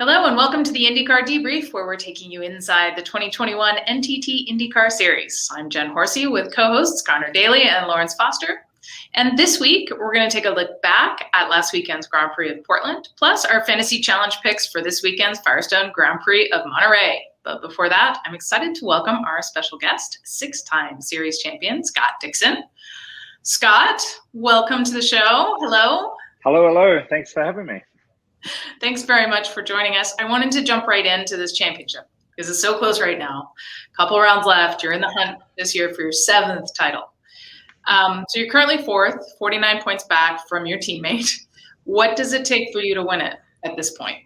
Hello and welcome to the INDYCAR Debrief, where we're taking you inside the 2021 NTT INDYCAR Series. I'm Jen Horsey with co-hosts Conor, Daly, and Laurence Foster. And this week, we're going to take a look back at last weekend's Grand Prix of Portland, plus our Fantasy Challenge picks for this weekend's Firestone Grand Prix of Monterey. But before that, I'm excited to welcome our special guest, six-time series champion, Scott Dixon. Scott, welcome to the show. Hello. Hello. Thanks for having me. Thanks very much for joining us. I wanted to jump right into this championship because it's so close right now. A couple rounds left. You're in the hunt this year for your seventh title. So you're currently fourth, 49 points back from your teammate. What does it take for you to win it at this point?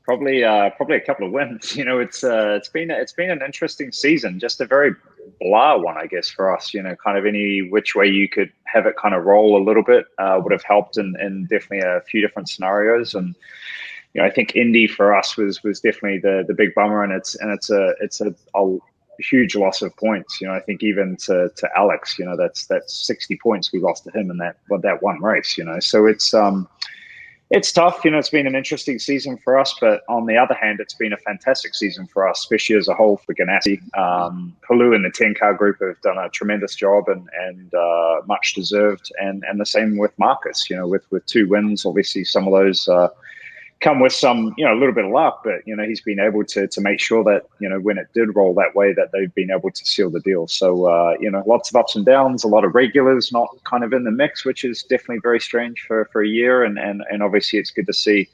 Probably a couple of wins. You know, it's been an interesting season, just a very blah one, I guess, for us. You know, kind of any which way you could have it kind of roll a little bit would have helped in definitely a few different scenarios. And you know, I think Indy for us was definitely the big bummer, and it's a huge loss of points. You know, I think even to Alex, you know, that's 60 points we lost to him in that one race. You know, so it's tough. You know, it's been an interesting season for us, but on the other hand, it's been a fantastic season for us, especially as a whole for Ganassi. Palou and the 10-car group have done a tremendous job and much deserved. And the same with Marcus, you know, with 2 wins. Obviously, some of those come with some, you know, a little bit of luck, but, you know, he's been able to make sure that, you know, when it did roll that way, that they've been able to seal the deal. So, you know, lots of ups and downs, a lot of regulars not kind of in the mix, which is definitely very strange for a year. And obviously it's good to see,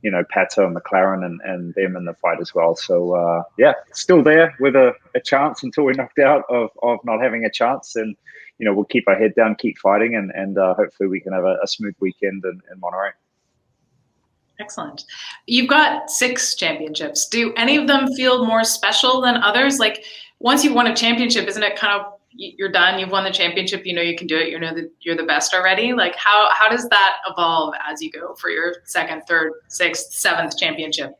you know, Pato and McLaren and them in the fight as well. So, yeah, still there with a chance until we're knocked out of not having a chance. And, you know, we'll keep our head down, keep fighting, and hopefully we can have a smooth weekend in Monterey. Excellent. You've got 6 championships. Do any of them feel more special than others? Like once you've won a championship, isn't it kind of you're done? You've won the championship. You know you can do it. You know that you're the best already. Like how does that evolve as you go for your 2nd, 3rd, 6th, 7th championship?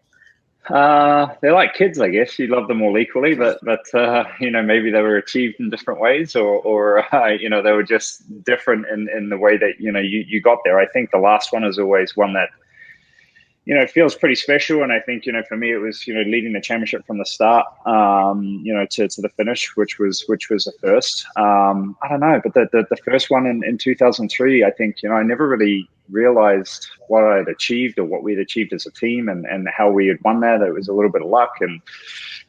They're like kids, I guess. You love them all equally, but you know, maybe they were achieved in different ways, or you know, they were just different in the way that, you know, you got there. I think the last one is always one that, you know, it feels pretty special. And I think, you know, for me, it was, you know, leading the championship from the start, you know, to the finish, which was a first. I don't know, but the first one in 2003, I think, you know, I never really realized what I'd achieved or what we'd achieved as a team and how we had won that. It was a little bit of luck, and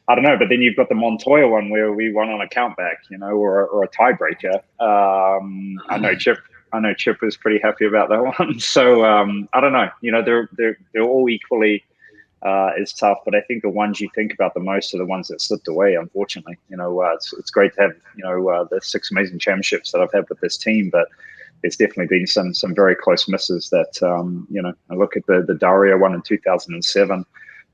I don't know, but then you've got the Montoya one where we won on a countback, you know, or a tiebreaker. I know Chip was pretty happy about that one. So I don't know. You know, they're all equally as tough, but I think the ones you think about the most are the ones that slipped away. Unfortunately, you know, it's great to have, you know, the 6 amazing championships that I've had with this team, but there's definitely been some very close misses. That you know, I look at the Daria one in 2007,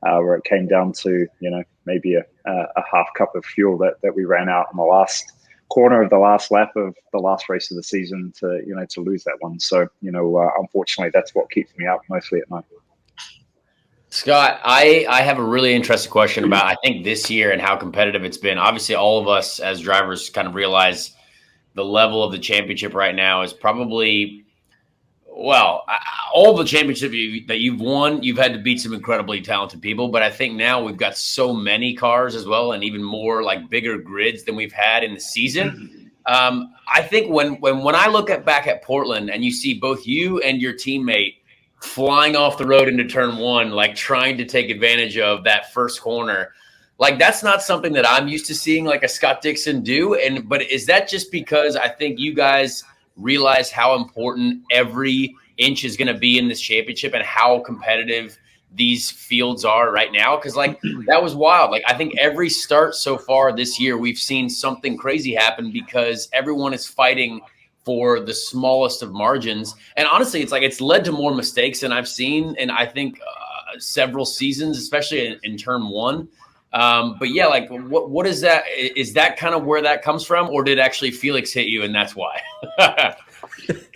where it came down to, you know, maybe a half cup of fuel that we ran out in the last corner of the last lap of the last race of the season to, you know, to lose that one. So, you know, unfortunately, that's what keeps me up mostly at night. Scott, I have a really interesting question about, I think, this year and how competitive it's been. Obviously, all of us as drivers kind of realize the level of the championship right now is probably, well, all the championships that you've won, you've had to beat some incredibly talented people. But I think now we've got so many cars as well, and even more like bigger grids than we've had in the season. I think when I look back at Portland and you see both you and your teammate flying off the road into turn 1, like trying to take advantage of that first corner, like that's not something that I'm used to seeing like a Scott Dixon do. But is that just because I think you guys realize how important every inch is going to be in this championship and how competitive these fields are right now? Because like that was wild. Like I think every start so far this year, we've seen something crazy happen because everyone is fighting for the smallest of margins. And honestly, it's like it's led to more mistakes than I've seen in, I think, several seasons, especially in turn 1. But yeah, like what is that? Is that kind of where that comes from, or did actually Felix hit you and that's why?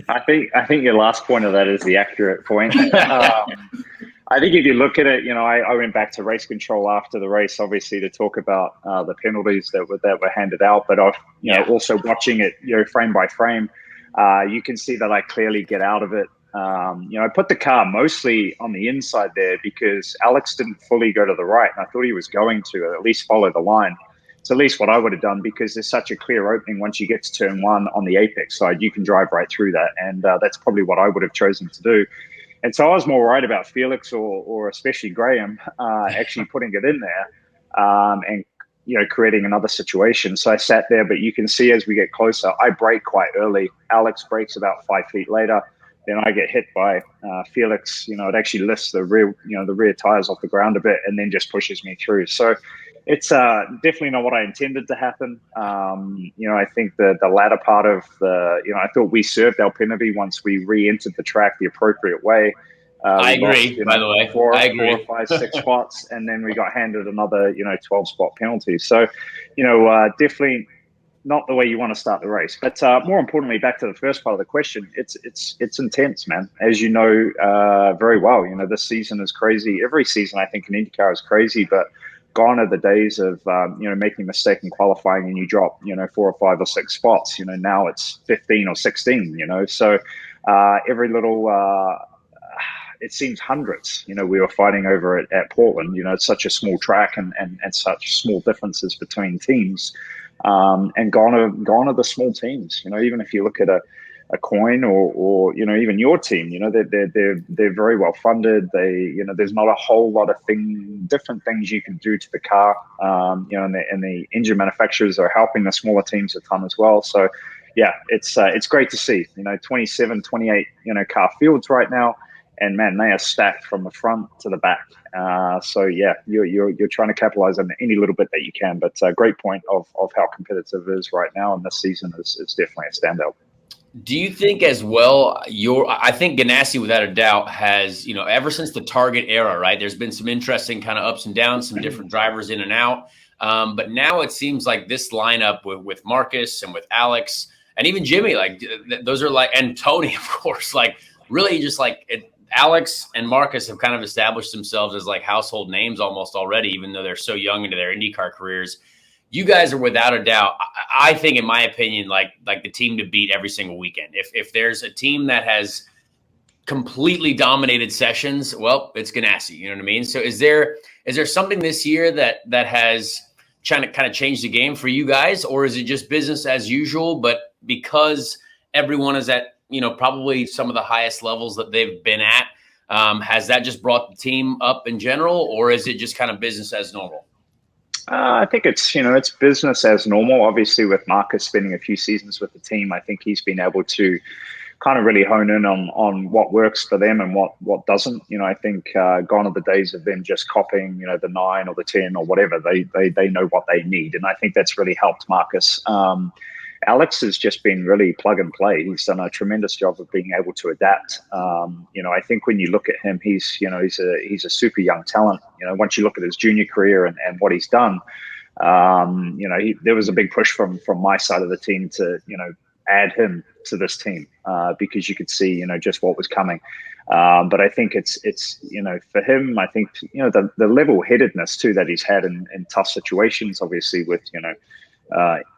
I think your last point of that is the accurate point. I think if you look at it, you know, I went back to race control after the race, obviously, to talk about the penalties that were handed out. But I've, you know, also watching it, you know, frame by frame, you can see that I clearly get out of it I put the car mostly on the inside there because Alex didn't fully go to the right, and I thought he was going to at least follow the line. It's at least what I would have done because there's such a clear opening once you get to turn one on the apex side. You can drive right through that, and that's probably what I would have chosen to do. And so I was more worried about Felix or especially Graham actually putting it in there and creating another situation. So I sat there, but you can see as we get closer, I brake quite early. Alex brakes about 5 feet later. Then I get hit by Felix. It actually lifts the rear tires off the ground a bit and then just pushes me through. So it's definitely not what I intended to happen. I think the latter part of I thought we served our penalty once we re-entered the track the appropriate way. I agree, by the way. Four, I agree. 4, 5, 6 spots, and then we got handed another 12-spot penalty. So, definitely not the way you want to start the race. But more importantly, back to the first part of the question, it's intense, man. As you know very well, this season is crazy. Every season, I think, in IndyCar is crazy, but gone are the days of making a mistake in qualifying and you drop 4 or 5 or 6 spots. Now it's 15 or 16. So every little it seems hundreds. We were fighting over it at Portland. It's such a small track and such small differences between teams. And gone are the small teams. Even if you look at a Coin or even your team, they're very well funded. There's not a whole lot of different things you can do to the car. And the engine manufacturers are helping the smaller teams a ton as well. So yeah, it's great to see. 27, 28 car fields right now. And man, they are stacked from the front to the back. So yeah, you're trying to capitalize on any little bit that you can. But great point of how competitive it is right now, and this season is definitely a standout. Do you think as well? I think Ganassi, without a doubt, has ever since the Target era, right? There's been some interesting kind of ups and downs, some different drivers in and out. But now it seems like this lineup with Marcus and with Alex and even Jimmy, like those are like, and Tony, of course, like really just like it. Alex and Marcus have kind of established themselves as like household names almost already, even though they're so young into their IndyCar careers. You guys are without a doubt, I think, in my opinion, like the team to beat every single weekend. If there's a team that has completely dominated sessions, well, it's Ganassi. You know what I mean? So is there something this year that has kind of changed the game for you guys, or is it just business as usual? But because everyone is at probably some of the highest levels that they've been at, has that just brought the team up in general, or is it just kind of business as normal? I think it's business as normal. Obviously, with Marcus spending a few seasons with the team, I think he's been able to kind of really hone in on what works for them and what doesn't. I think gone are the days of them just copying, the 9 or the 10 or whatever. They know what they need, and I think that's really helped Marcus. Alex has just been really plug and play. He's done a tremendous job of being able to adapt. I think when you look at him, he's a super young talent. Once you look at his junior career and what he's done, there was a big push from my side of the team to add him to this team because you could see just what was coming. But I think it's for him, I think the level-headedness too that he's had in tough situations, obviously with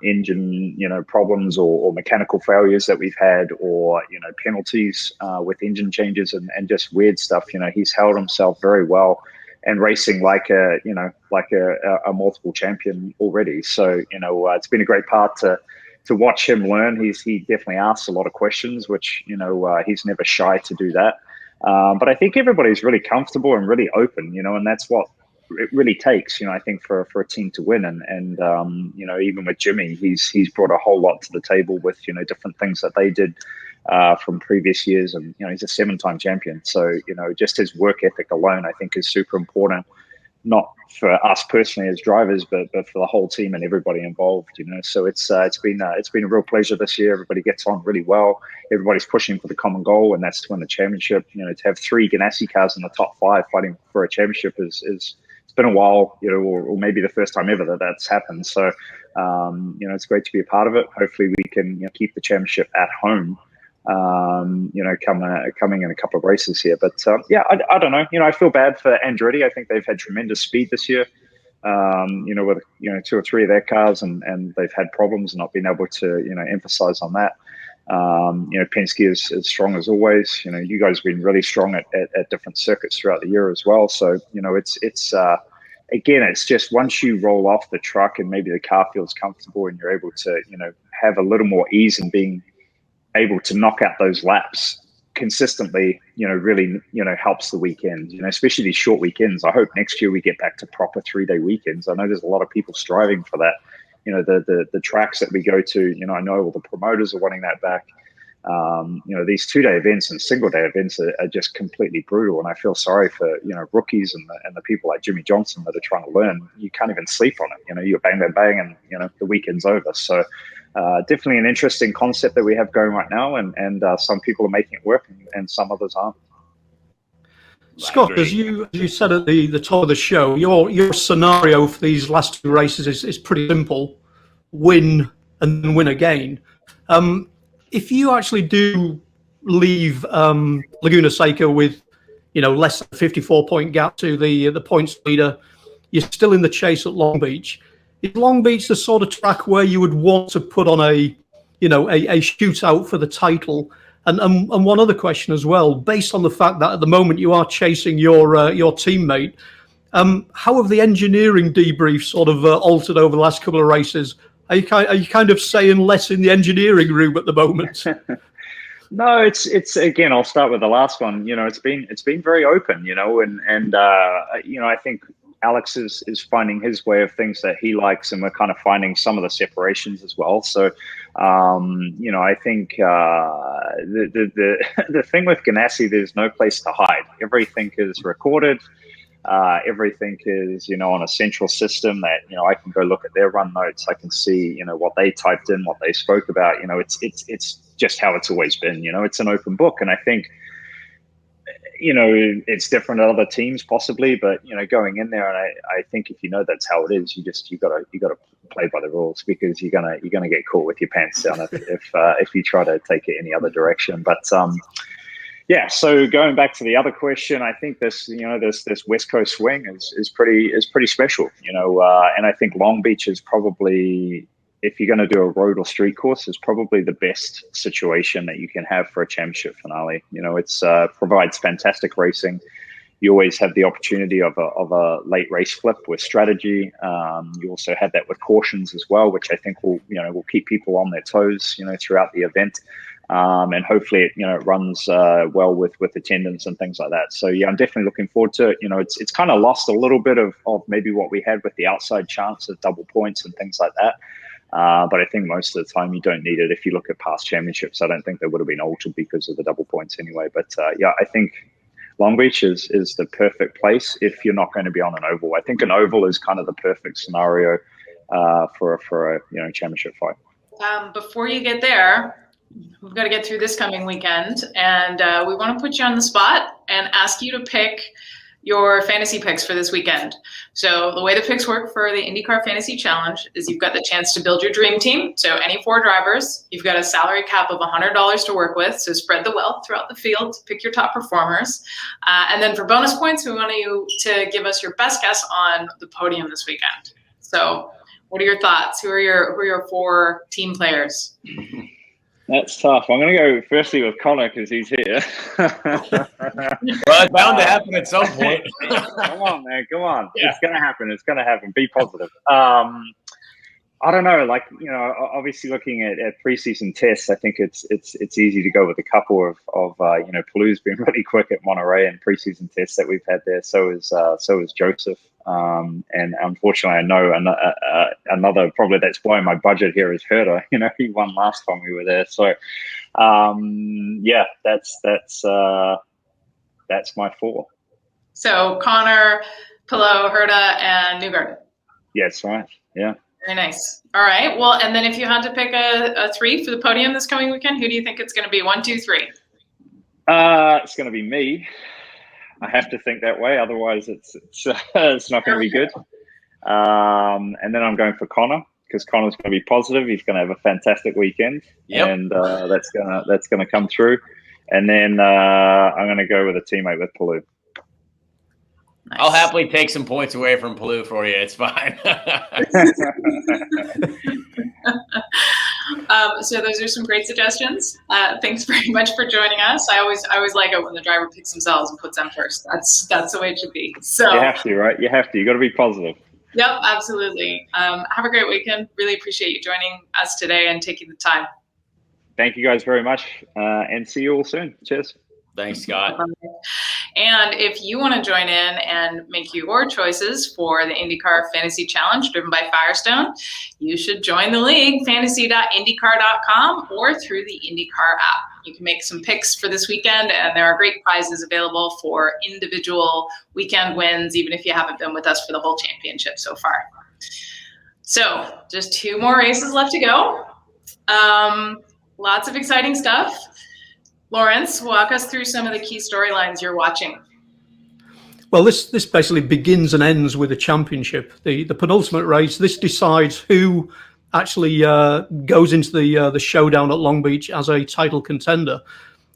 engine problems or mechanical failures that we've had, or penalties with engine changes and just weird stuff. He's held himself very well and racing like a multiple champion already. So it's been a great part to watch him learn. He definitely asks a lot of questions, which he's never shy to do that. But I think everybody's really comfortable and really open, and that's what it really takes, I think, for a team to win. And even with Jimmy, he's brought a whole lot to the table with, different things that they did from previous years. And, he's a 7-time champion. So, just his work ethic alone, I think, is super important, not for us personally as drivers, but for the whole team and everybody involved, So it's been a real pleasure this year. Everybody gets on really well. Everybody's pushing for the common goal, and that's to win the championship. To have 3 Ganassi cars in the top 5 fighting for a championship is it's been a while, or maybe the first time ever that's happened. So, it's great to be a part of it. Hopefully we can keep the championship at home, coming in a couple of races here. But I don't know. I feel bad for Andretti. I think they've had tremendous speed this year, with 2 or 3 of their cars, and they've had problems and not been able to, emphasize on that. Penske is as strong as always. You guys have been really strong at different circuits throughout the year as well. So, again, it's just once you roll off the truck and maybe the car feels comfortable and you're able to, have a little more ease in being able to knock out those laps consistently, really, helps the weekend, especially these short weekends. I hope next year we get back to proper 3-day weekends. I know there's a lot of people striving for that. The tracks that we go to, I know all the promoters are wanting that back. These 2-day events and single-day events are just completely brutal. And I feel sorry for, rookies and the people like Jimmy Johnson that are trying to learn. You can't even sleep on it. You're bang, bang, bang, and, the weekend's over. So definitely an interesting concept that we have going right now. And some people are making it work and some others aren't. Scott, as you said at the top of the show, your scenario for these last 2 races is pretty simple: win and then win again. If you actually do leave Laguna Seca with, less than a 54-point gap to the points leader, you're still in the chase at Long Beach. Is Long Beach the sort of track where you would want to put on a shootout for the title? And one other question as well, based on the fact that at the moment you are chasing your teammate, how have the engineering debriefs sort of altered over the last couple of races? Are you kind of saying less in the engineering room at the moment? No, it's again, I'll start with the last one. It's been very open, and I think Alex is finding his way of things that he likes, and we're kind of finding some of the separations as well. So, I think the thing with Ganassi, there's no place to hide. Everything is recorded. Everything is, on a central system that, I can go look at their run notes. I can see, what they typed in, what they spoke about. It's just how it's always been. It's an open book, and I think, it's different at other teams possibly, but going in there, and I think if that's how it is, you got to play by the rules, because you're gonna get caught with your pants down if you try to take it any other direction. But yeah, so going back to the other question, I think this West Coast swing is pretty special, and I think Long Beach is probably, if you're going to do a road or street course, is probably the best situation that you can have for a championship finale. It's provides fantastic racing. You always have the opportunity of a late race flip with strategy. You also have that with cautions as well, which I think will keep people on their toes, throughout the event. And hopefully it runs well with attendance and things like that. So yeah, I'm definitely looking forward to it. It's kind of lost a little bit of maybe what we had with the outside chance of double points and things like that. But I think most of the time you don't need it. If you look at past championships, I don't think they would have been altered because of the double points anyway. But yeah, I think Long Beach is the perfect place if you're not going to be on an oval. I think an oval is kind of the perfect scenario for a championship fight. Before you get there, we've got to get through this coming weekend, and we want to put you on the spot and ask you to pick your fantasy picks for this weekend. So the way the picks work for the INDYCAR Fantasy Challenge is you've got the chance to build your dream team. So any 4 drivers, you've got a salary cap of $100 to work with. So spread the wealth throughout the field to pick your top performers. And then for bonus points, we want you to give us your best guess on the podium this weekend. So what are your thoughts? Who are your 4 team players? That's tough. I'm going to go firstly with Conor because he's here. Well, it's bound to happen at some point. Come on, man. Come on. Yeah. It's going to happen. It's going to happen. Be positive. I don't know. Obviously looking at preseason tests, I think it's easy to go with a couple of Palou's been really quick at Monterey and preseason tests that we've had there. So is Joseph. And unfortunately, I know another probably that's blowing my budget here is Herder. He won last time we were there. So yeah, that's my 4. So Conor, Palou, Herda, and Newgarden. Yes, right. Yeah. Very nice. All right. Well, and then if you had to pick a 3 for the podium this coming weekend, who do you think it's going to be? 1, 2, 3. It's going to be me. I have to think that way. Otherwise, it's not going to be good. And then I'm going for Conor because Conor's going to be positive. He's going to have a fantastic weekend, and that's going to come through. And then I'm going to go with a teammate with Palou. Nice. I'll happily take some points away from Palou for you. It's fine. So those are some great suggestions. Thanks very much for joining us. I always like it when the driver picks themselves and puts them first. That's the way it should be. So you have to, right? You have to. You got to be positive. Yep, absolutely. Have a great weekend. Really appreciate you joining us today and taking the time. Thank you guys very much, and see you all soon. Cheers. Thanks, Scott. And if you want to join in and make your choices for the INDYCAR Fantasy Challenge driven by Firestone, you should join the league, fantasy.indycar.com, or through the INDYCAR app. You can make some picks for this weekend, and there are great prizes available for individual weekend wins, even if you haven't been with us for the whole championship so far. So just 2 more races left to go. Lots of exciting stuff. Laurence, walk us through some of the key storylines you're watching. Well, this basically begins and ends with the championship. The penultimate race. This decides who actually goes into the showdown at Long Beach as a title contender.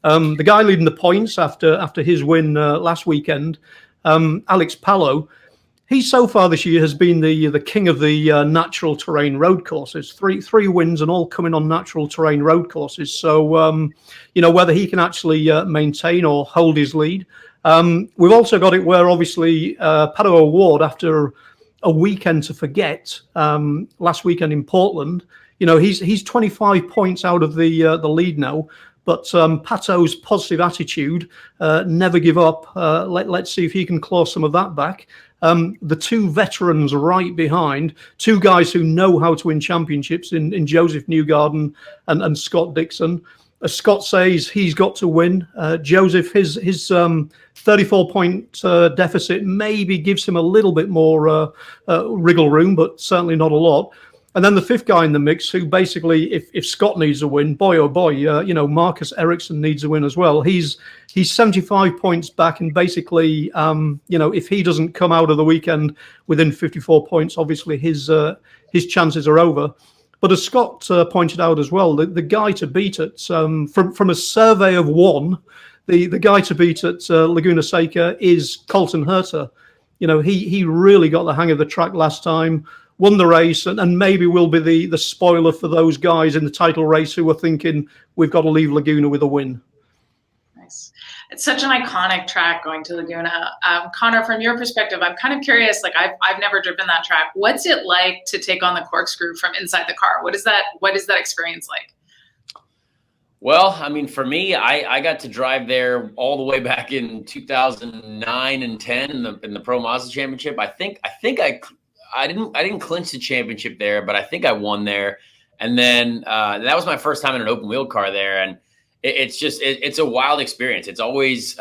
The guy leading the points after his win last weekend, Alex Palou. He so far this year has been the king of the natural terrain road courses. Three wins and all coming on natural terrain road courses. So whether he can actually maintain or hold his lead. We've also got it where obviously Pato O'Ward, after a weekend to forget, last weekend in Portland, he's 25 points out of the lead now. But Pato's positive attitude, never give up. Let's see if he can claw some of that back. The 2 veterans right behind, 2 guys who know how to win championships in Joseph Newgarden and Scott Dixon. Scott says he's got to win. Joseph, his 34-point deficit maybe gives him a little bit more wriggle room, but certainly not a lot. And then the 5th guy in the mix, who basically, if Scott needs a win, boy oh boy, Marcus Ericsson needs a win as well. He's 75 points back, and basically, if he doesn't come out of the weekend within 54 points, obviously his chances are over. But as Scott pointed out as well, the guy to beat at from a survey of 1, the guy to beat at Laguna Seca is Colton Herta. He really got the hang of the track last time. Won the race, and maybe will be the spoiler for those guys in the title race who are thinking we've got to leave Laguna with a win. Nice. It's such an iconic track going to Laguna. Conor, from your perspective, I'm kind of curious. Like I've never driven that track. What's it like to take on the corkscrew from inside the car? What is that experience like? Well, I mean, for me, I got to drive there all the way back in 2009 and 10 in the Pro Mazda Championship. I didn't clinch the championship there, but I think I won there. And then that was my first time in an open wheel car there. And it's a wild experience. It's always,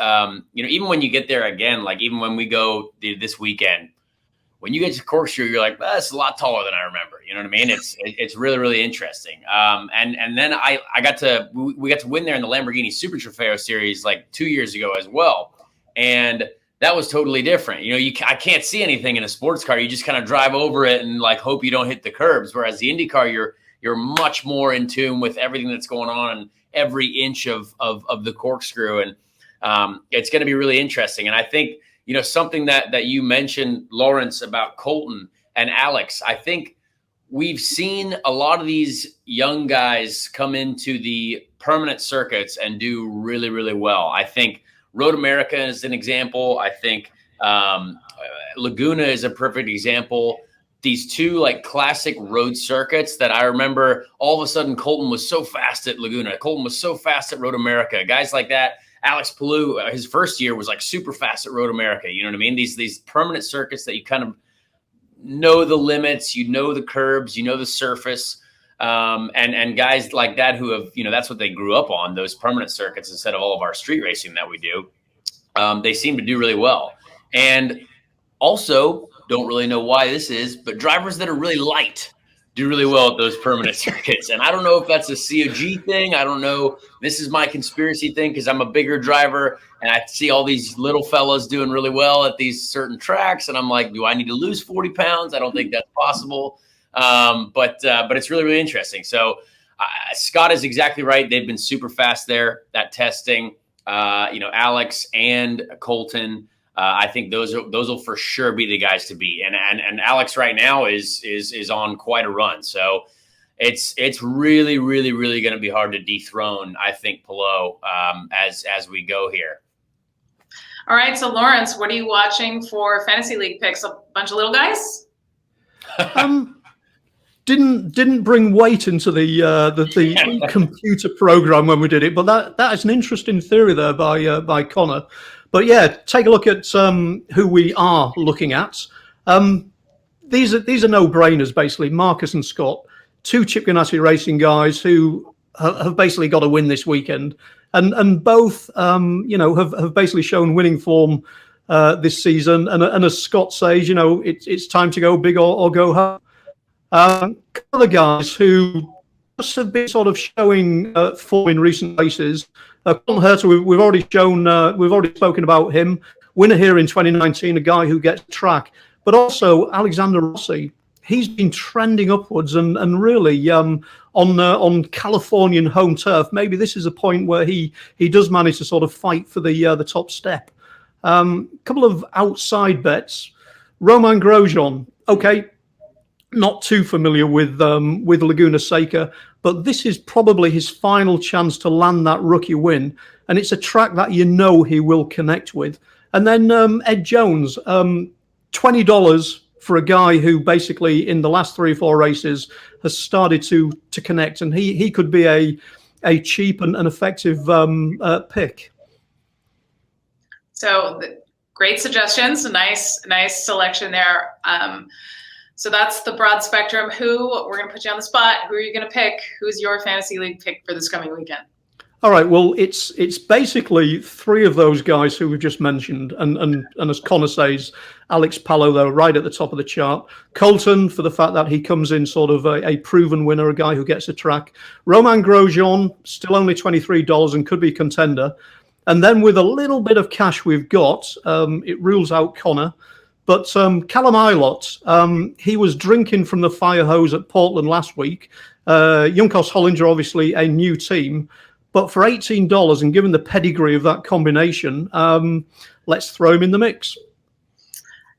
even when you get there again, like even when we go this weekend, when you get to corkscrew, you're like, well, it's a lot taller than I remember. You know what I mean? It's really, really interesting. And then we got to win there in the Lamborghini Super Trofeo Series like 2 years ago as well. And that was totally different. I can't see anything in a sports car. You just kind of drive over it and like hope you don't hit the curbs. Whereas the IndyCar, you're much more in tune with everything that's going on and every inch of the corkscrew. And it's going to be really interesting. And I think, something that you mentioned, Laurence, about Colton and Alex, I think we've seen a lot of these young guys come into the permanent circuits and do really, really well. I think Road America is an example. I think Laguna is a perfect example. These 2 like classic road circuits that I remember all of a sudden Colton was so fast at Laguna. Colton was so fast at Road America. Guys like that. Alex Palou, his first year was like super fast at Road America. You know what I mean? These permanent circuits that you kind of know the limits, the curbs, the surface. And guys like that who have, that's what they grew up on, those permanent circuits instead of all of our street racing that we do. They seem to do really well. And also, don't really know why this is, but drivers that are really light do really well at those permanent circuits. And I don't know if that's a COG thing. I don't know. This is my conspiracy thing because I'm a bigger driver and I see all these little fellas doing really well at these certain tracks. And I'm like, do I need to lose 40 pounds? I don't think that's possible. But it's really, really interesting. So Scott is exactly right. They've been super fast there, that testing, Alex and Colton. I think those will for sure be the guys to beat. And Alex right now is on quite a run. So it's really, really, really going to be hard to dethrone, I think, Palou as we go here. All right. So Laurence, what are you watching for fantasy league picks? A bunch of little guys? Didn't bring weight into the computer program when we did it, but that is an interesting theory there by Conor. But yeah, take a look at who we are looking at. These are no-brainers, basically. Marcus and Scott, two Chip Ganassi racing guys who have basically got to win this weekend, and both have basically shown winning form this season. And as Scott says, it's time to go big or go home. Other guys who just have been sort of showing form in recent races. Conor Herter, we've already spoken about him. Winner here in 2019, a guy who gets track, but also Alexander Rossi. He's been trending upwards and really on Californian home turf. Maybe this is a point where he does manage to sort of fight for the top step. Couple of outside bets. Romain Grosjean. Okay. Not too familiar with Laguna Seca, but this is probably his final chance to land that rookie win, and it's a track that he will connect with. And then Ed Jones, $20 for a guy who basically in the last 3 or 4 races has started to connect, and he could be a cheap and effective pick. So great suggestions, nice selection there. So that's the broad spectrum. We're going to put you on the spot. Who are you going to pick? Who's your fantasy league pick for this coming weekend? All right. Well, it's basically 3 of those guys who we've just mentioned, and as Conor says, Alex Palou, though, right at the top of the chart. Colton, for the fact that he comes in sort of a proven winner, a guy who gets a track. Romain Grosjean, still only $23 and could be a contender. And then with a little bit of cash we've got, it rules out Conor. But Callum Ilott, he was drinking from the fire hose at Portland last week. Juncos Hollinger, obviously a new team. But for $18, and given the pedigree of that combination, let's throw him in the mix.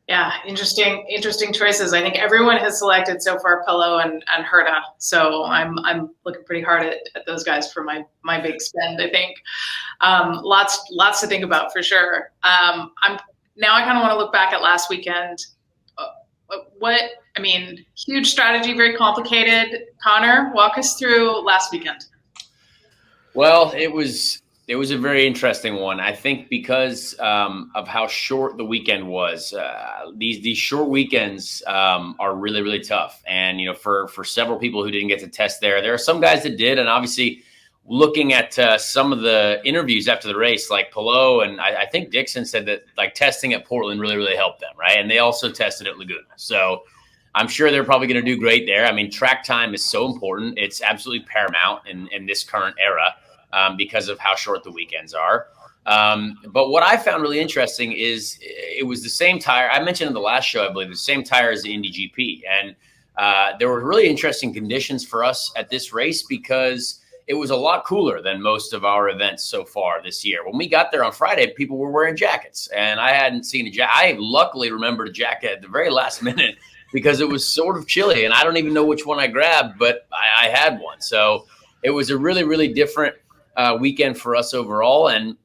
Yeah, interesting choices. I think everyone has selected so far Palou and Herta. So I'm looking pretty hard at those guys for my big spend, I think. Lots to think about for sure. Now I kind of want to look back at last weekend. Huge strategy, very complicated. Conor, walk us through last weekend. Well, it was a very interesting one. I think because of how short the weekend was. These short weekends are really, really tough. And, for several people who didn't get to test there are some guys that did. And obviously, looking at some of the interviews after the race, like Palou, and I think Dixon said that like testing at Portland really, really helped them, right? And they also tested at Laguna. So I'm sure they're probably going to do great there. I mean, track time is so important. It's absolutely paramount in this current era because of how short the weekends are. But what I found really interesting is it was the same tire. I mentioned in the last show, I believe, the same tire as the Indy GP. And there were really interesting conditions for us at this race because it was a lot cooler than most of our events so far this year. When we got there on Friday, people were wearing jackets, and I hadn't seen a jacket. I luckily remembered a jacket at the very last minute because it was sort of chilly, and I don't even know which one I grabbed, but I had one. So it was a really, really different weekend for us overall. And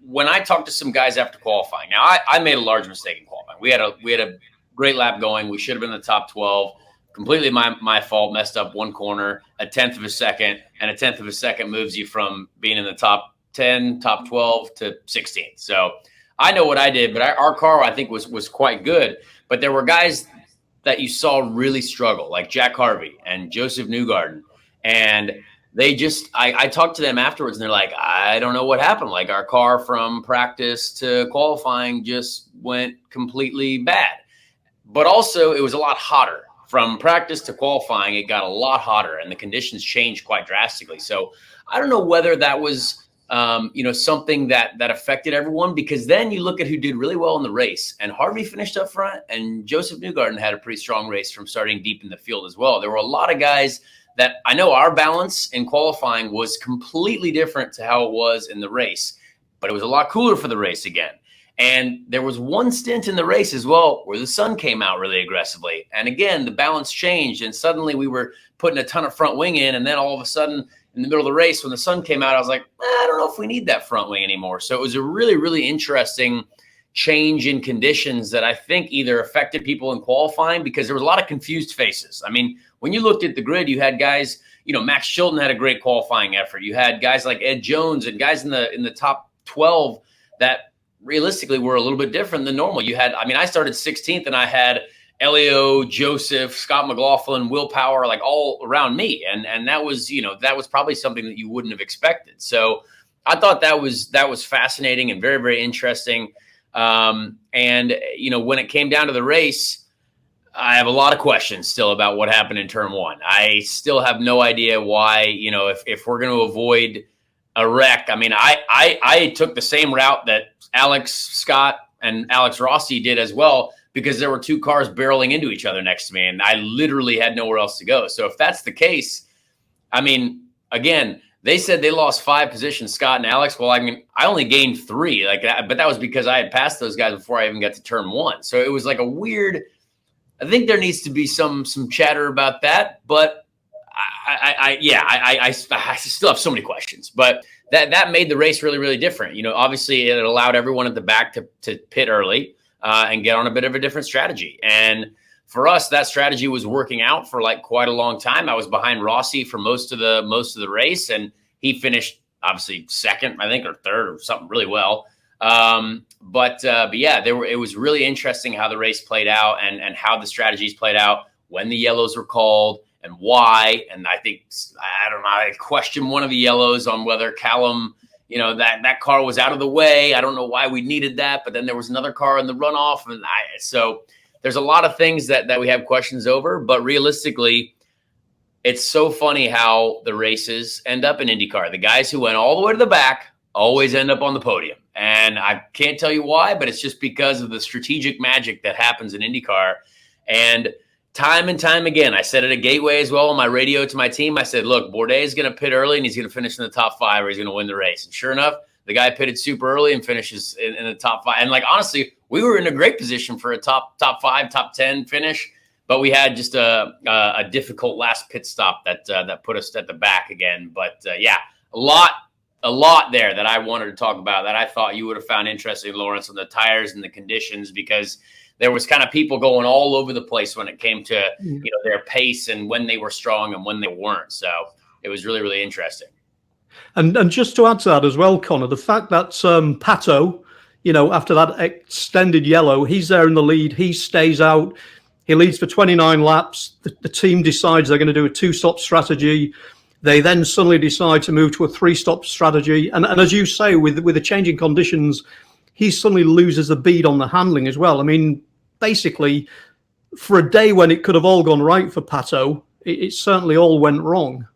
when I talked to some guys after qualifying, now I made a large mistake in qualifying. We had a great lap going. We should have been in the top 12. Completely my fault, messed up one corner, a 1/10 of a second, and a 1/10 of a second moves you from being in the top 10, top 12 to 16. So I know what I did, but our car, I think, was quite good. But there were guys that you saw really struggle, like Jack Harvey and Joseph Newgarden. And they just, I talked to them afterwards, and they're like, I don't know what happened. Like, our car from practice to qualifying just went completely bad. But also, it was a lot hotter. From practice to qualifying, it got a lot hotter, and the conditions changed quite drastically. So I don't know whether that was, something that affected everyone, because then you look at who did really well in the race, and Harvey finished up front, and Joseph Newgarden had a pretty strong race from starting deep in the field as well. There were a lot of guys that I know our balance in qualifying was completely different to how it was in the race, but it was a lot cooler for the race again. And there was one stint in the race as well where the sun came out really aggressively. And again, the balance changed, and suddenly we were putting a ton of front wing in. And then all of a sudden, in the middle of the race, when the sun came out, I was like, I don't know if we need that front wing anymore. So it was a really, really interesting change in conditions that I think either affected people in qualifying, because there was a lot of confused faces. I mean, when you looked at the grid, you had guys, Max Chilton had a great qualifying effort. You had guys like Ed Jones and guys in the top 12 that realistically were a little bit different than normal. I started 16th, and I had Elio, Joseph, Scott McLaughlin, Will Power, like all around me. And that was, that was probably something that you wouldn't have expected. So I thought that was fascinating and very, very interesting. When it came down to the race, I have a lot of questions still about what happened in turn one. I still have no idea why, if we're going to avoid a wreck. I mean, I took the same route that Alex, Scott, and Alex Rossi did as well, because there were two cars barreling into each other next to me, and I literally had nowhere else to go. So if that's the case, I mean, again, they said they lost 5 positions, Scott and Alex. Well, I mean, I only gained 3 like that, but that was because I had passed those guys before I even got to turn 1. So it was like a weird, I think there needs to be some chatter about that, but I still have so many questions, but that made the race really, really different. Obviously it allowed everyone at the back to pit early and get on a bit of a different strategy. And for us, that strategy was working out for like quite a long time. I was behind Rossi for most of the race, and he finished obviously second, I think, or third or something really well. But yeah, it was really interesting how the race played out and how the strategies played out when the yellows were called and why. And I think, I don't know, I questioned one of the yellows on whether Callum, that car was out of the way. I don't know why we needed that, but then there was another car in the runoff. So there's a lot of things that we have questions over, but realistically, it's so funny how the races end up in IndyCar. The guys who went all the way to the back always end up on the podium. And I can't tell you why, but it's just because of the strategic magic that happens in IndyCar. And time again, I said it at Gateway as well on my radio to my team. I said, look, Bourdais is going to pit eርly and he's going to finish in the top 5, or he's going to win the race. And sure enough, the guy pitted super early and finishes in the top 5. And like, honestly, we were in a great position for a top 5, top 10 finish, but we had just a difficult last pit stop that put us at the back again. But yeah, a lot there that I wanted to talk about that I thought you would have found interesting, Laurence, on the tires and the conditions, because there was kind of people going all over the place when it came to their pace and when they were strong and when they weren't. So it was really, really interesting. And just to add to that as well, Conor, the fact that Pato, after that extended yellow, he's there in the lead. He stays out. He leads for 29 laps. The team decides they're going to do a 2-stop strategy. They then suddenly decide to move to a 3-stop strategy. And as you say, with the changing conditions, he suddenly loses the bead on the handling as well. I mean, basically, for a day when it could have all gone right for Pato, it certainly all went wrong.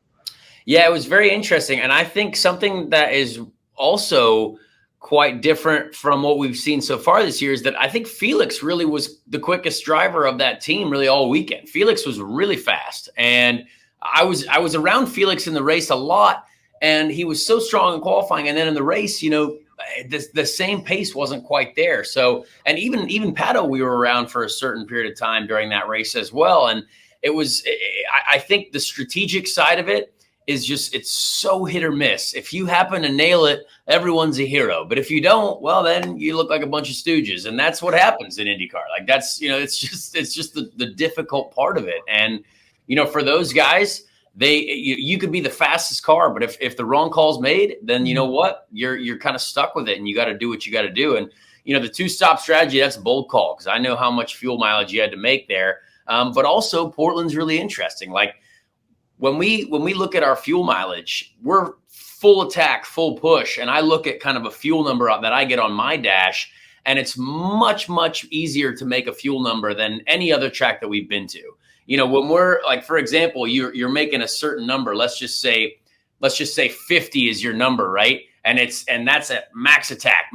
Yeah, it was very interesting. And I think something that is also quite different from what we've seen so far this year is that I think Felix really was the quickest driver of that team really all weekend. Felix was really fast. And I was around Felix in the race a lot, and he was so strong in qualifying. And then in the race, the same pace wasn't quite there. So, and even Pato, we were around for a certain period of time during that race as well. And I think the strategic side of it is just, it's so hit or miss. If you happen to nail it, everyone's a hero. But if you don't, well, then you look like a bunch of stooges. And that's what happens in IndyCar. Like that's, it's just the difficult part of it. And, for those guys, you could be the fastest car, but if the wrong call's made, then you know what, you're kind of stuck with it, and you got to do what you got to do. And the 2-stop strategy, that's a bold call, because I know how much fuel mileage you had to make there. But also Portland's really interesting. Like when we look at our fuel mileage, we're full attack, full push, and I look at kind of a fuel number that I get on my dash, and it's much, much easier to make a fuel number than any other track that we've been to. When we're like, for example, you're making a certain number, let's just say 50 is your number, right? And that's at max attack.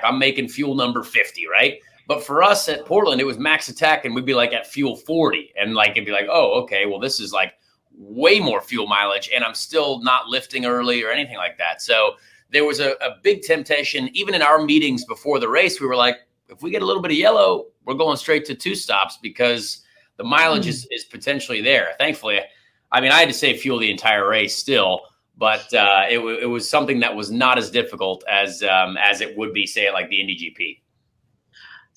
I'm making fuel number 50, right? But for us at Portland, it was max attack, and we'd be like at fuel 40, and like it'd be like, oh, okay, well, this is like way more fuel mileage, and I'm still not lifting early or anything like that. So there was a big temptation, even in our meetings before the race, we were like, if we get a little bit of yellow, we're going straight to 2 stops because the mileage is potentially there. Thankfully, I mean, I had to save fuel the entire race still, but it was something that was not as difficult as it would be, say, like the Indy GP.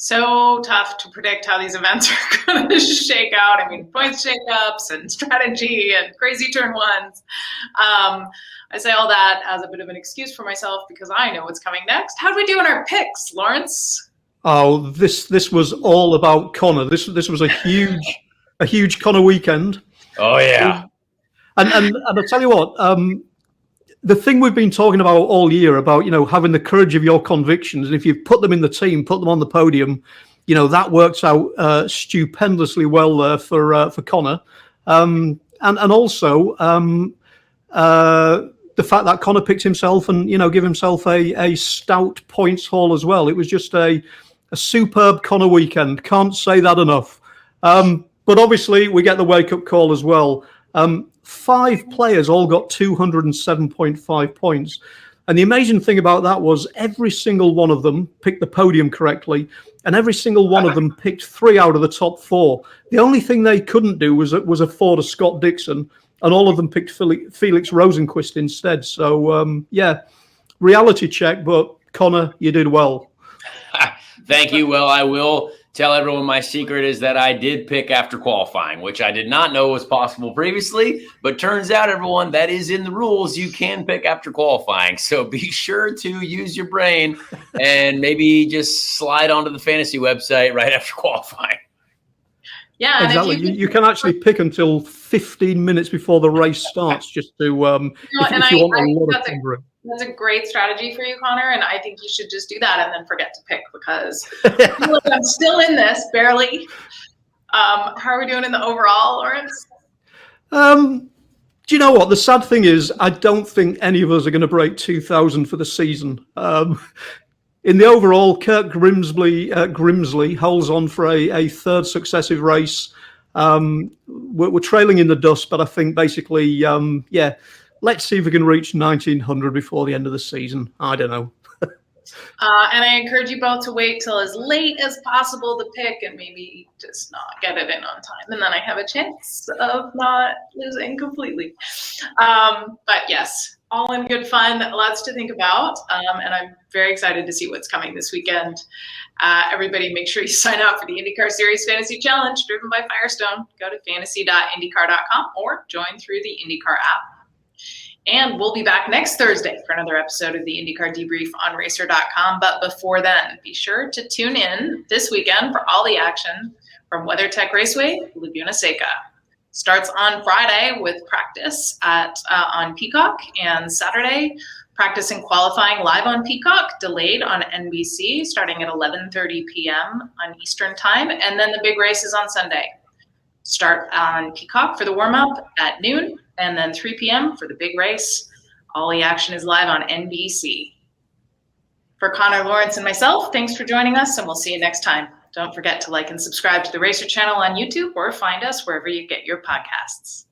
So tough to predict how these events are going to shake out. I mean, points shakeups and strategy and crazy turn ones. I say all that as a bit of an excuse for myself because I know what's coming next. How do we do in our picks, Laurence? Oh, this was all about Conor. This was a huge Conor weekend. Oh yeah, and I'll tell you what. The thing we've been talking about all year about, having the courage of your convictions, and if you put them in the team, put them on the podium, that works out stupendously well there for Conor. And also the fact that Conor picked himself and, give himself a stout points haul as well. It was just a superb Conor weekend. Can't say that enough. But obviously we get the wake-up call as well. 5 players all got 207.5 points. And the amazing thing about that was every single one of them picked the podium correctly, and every single one of them picked 3 out of the top 4. The only thing they couldn't do was a 4 to Scott Dixon, and all of them picked Felix Rosenqvist instead. So, reality check, but Conor, you did well. Thank you. Well, I will tell everyone my secret is that I did pick after qualifying, which I did not know was possible previously, but turns out, everyone, that is in the rules. You can pick after qualifying. So be sure to use your brain and maybe just slide onto the fantasy website right after qualifying. Yeah, exactly. You can actually pick until 15 minutes before the race starts, just to if you want a lot of fun. That's a great strategy for you, Conor, and I think you should just do that and then forget to pick because I feel like I'm still in this, barely. How are we doing in the overall, Laurence? Do you know what? The sad thing is I don't think any of us are going to break 2,000 for the season. In the overall, Kirk Grimsley holds on for a 3rd successive race. We're trailing in the dust, but I think basically, let's see if we can reach 1,900 before the end of the season. I don't know. And I encourage you both to wait till as late as possible to pick and maybe just not get it in on time. And then I have a chance of not losing completely. But yes, all in good fun, lots to think about. And I'm very excited to see what's coming this weekend. Everybody make sure you sign up for the IndyCar Series Fantasy Challenge driven by Firestone. Go to fantasy.indycar.com or join through the IndyCar app. And we'll be back next Thursday for another episode of the INDYCAR Debrief on Racer.com. But before then, be sure to tune in this weekend for all the action from WeatherTech Raceway, Laguna Seca. Starts on Friday with practice on Peacock, and Saturday, practice and qualifying live on Peacock, delayed on NBC, starting at 11:30 p.m. on Eastern Time. And then the big race is on Sunday. Start on Peacock for the warm-up at noon, and then 3 p.m. for the big race. All the action is live on NBC. For Conor, Laurence, and myself, thanks for joining us, and we'll see you next time. Don't forget to like and subscribe to the Racer channel on YouTube or find us wherever you get your podcasts.